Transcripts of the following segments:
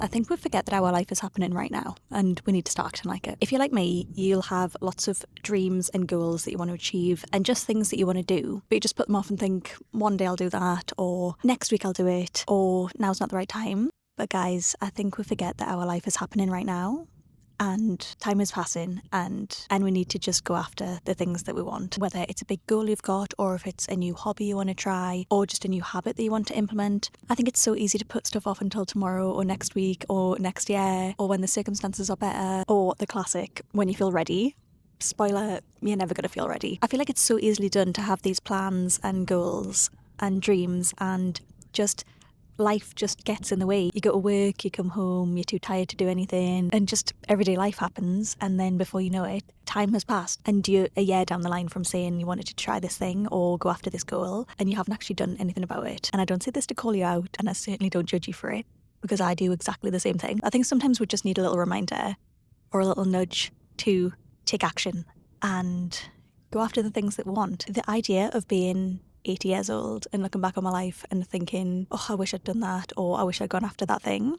I think we forget that our life is happening right now and we need to start acting like it. If you're like me, you'll have lots of dreams and goals that you want to achieve and just things that you want to do, but you just put them off and think, one day I'll do that, or next week I'll do it, or now's not the right time. But guys, I think we forget that our life is happening right now. And time is passing and we need to just go after the things that we want, whether it's a big goal you've got or if it's a new hobby you want to try or just a new habit that you want to implement. I think it's so easy to put stuff off until tomorrow or next week or next year or when the circumstances are better, or the classic, when you feel ready. Spoiler, you're never going to feel ready. I feel like it's so easily done to have these plans and goals and dreams, and just life just gets in the way. You go to work, you come home, you're too tired to do anything, and just everyday life happens, and then before you know it, time has passed and you're a year down the line from saying you wanted to try this thing or go after this goal and you haven't actually done anything about it. And I don't say this to call you out, and I certainly don't judge you for it, because I do exactly the same thing. I think sometimes we just need a little reminder or a little nudge to take action and go after the things that we want. The idea of being 80 years old and looking back on my life and thinking, oh, I wish I'd done that, or I wish I'd gone after that thing,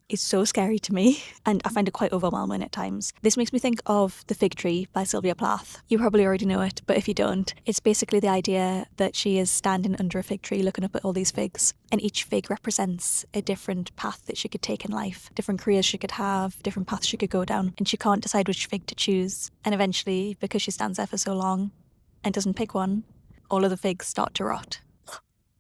is so scary to me, and I find it quite overwhelming at times. This makes me think of The Fig Tree by Sylvia Plath. You probably already know it, but if you don't, it's basically the idea that she is standing under a fig tree looking up at all these figs, and each fig represents a different path that she could take in life, different careers she could have, different paths she could go down, and she can't decide which fig to choose. And eventually, because she stands there for so long and doesn't pick one, all of the figs start to rot.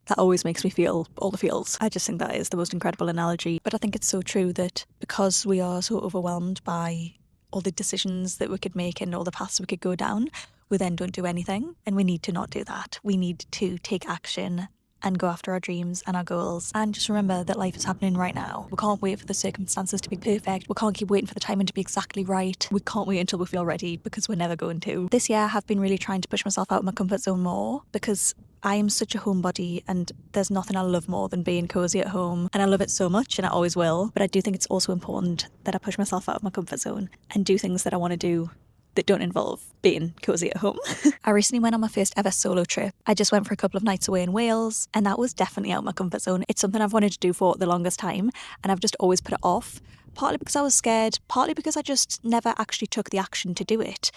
That always makes me feel all the feels. I just think that is the most incredible analogy. But I think it's so true that because we are so overwhelmed by all the decisions that we could make and all the paths we could go down, we then don't do anything. And we need to not do that. We need to take action and go after our dreams and our goals. And just remember that life is happening right now. We can't wait for the circumstances to be perfect. We can't keep waiting for the timing to be exactly right. We can't wait until we feel ready, because we're never going to. This year I have been really trying to push myself out of my comfort zone more, because I am such a homebody and there's nothing I love more than being cozy at home, and I love it so much and I always will. But I do think it's also important that I push myself out of my comfort zone and do things that I want to do that don't involve being cozy at home. I recently went on my first ever solo trip. I just went for a couple of nights away in Wales, and that was definitely out of my comfort zone. It's something I've wanted to do for the longest time, and I've just always put it off, partly because I was scared, partly because I just never actually took the action to do it.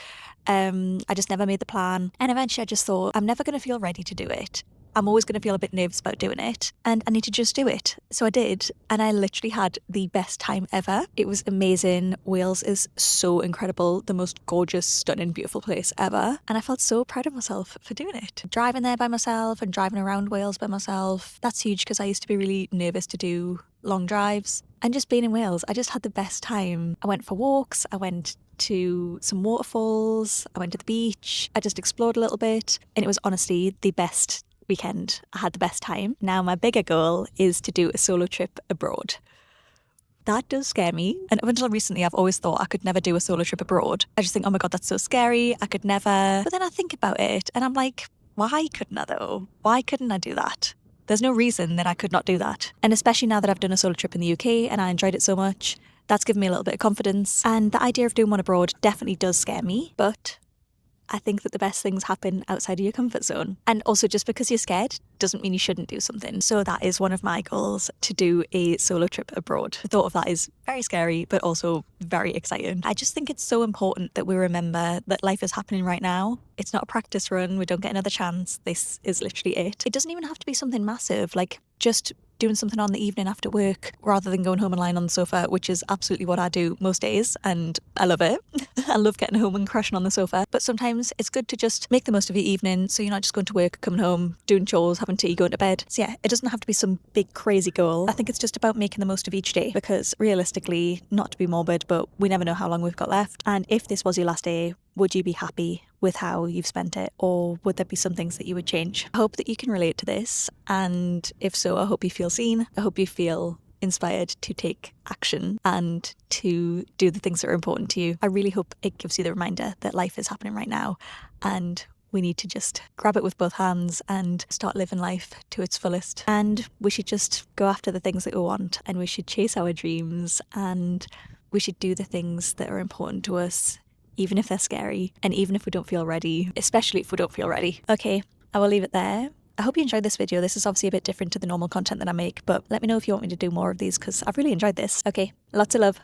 I just never made the plan, and eventually I just thought, I'm never going to feel ready to do it. I'm always going to feel a bit nervous about doing it, and I need to just do it. So I did, and I literally had the best time ever. It was amazing. Wales is so incredible, the most gorgeous, stunning, beautiful place ever, and I felt so proud of myself for doing it. Driving there by myself and driving around Wales by myself, that's huge, because I used to be really nervous to do long drives. And just being in Wales, I just had the best time. I went for walks, I went to some waterfalls, I went to the beach, I just explored a little bit, and it was honestly the best weekend. I had the best time. Now my bigger goal is to do a solo trip abroad. That does scare me, and up until recently I've always thought I could never do a solo trip abroad. I just think, oh my god, that's so scary, I could never. But then I think about it and I'm like, why couldn't I though? Why couldn't I do that? There's no reason that I could not do that. And especially now that I've done a solo trip in the UK and I enjoyed it so much, that's given me a little bit of confidence. And the idea of doing one abroad definitely does scare me, but I think that the best things happen outside of your comfort zone. And also, just because you're scared doesn't mean you shouldn't do something. So that is one of my goals, to do a solo trip abroad. The thought of that is very scary, but also very exciting. I just think it's so important that we remember that life is happening right now. It's not a practice run. We don't get another chance. This is literally it. It doesn't even have to be something massive, like just doing something on the evening after work rather than going home and lying on the sofa, which is absolutely what I do most days, and I love it. I love getting home and crashing on the sofa. But sometimes it's good to just make the most of your evening, so you're not just going to work, coming home, doing chores, having tea, going to bed. So yeah, it doesn't have to be some big crazy goal. I think it's just about making the most of each day, because realistically, not to be morbid, but we never know how long we've got left. And if this was your last day, would you be happy with how you've spent it, or would there be some things that you would change? I hope that you can relate to this, and if so, I hope you feel seen. I hope you feel inspired to take action and to do the things that are important to you. I really hope it gives you the reminder that life is happening right now, and we need to just grab it with both hands and start living life to its fullest. And we should just go after the things that we want, and we should chase our dreams, and we should do the things that are important to us, even if they're scary, and even if we don't feel ready, especially if we don't feel ready. Okay, I will leave it there. I hope you enjoyed this video. This is obviously a bit different to the normal content that I make, but let me know if you want me to do more of these because I've really enjoyed this. Okay, lots of love.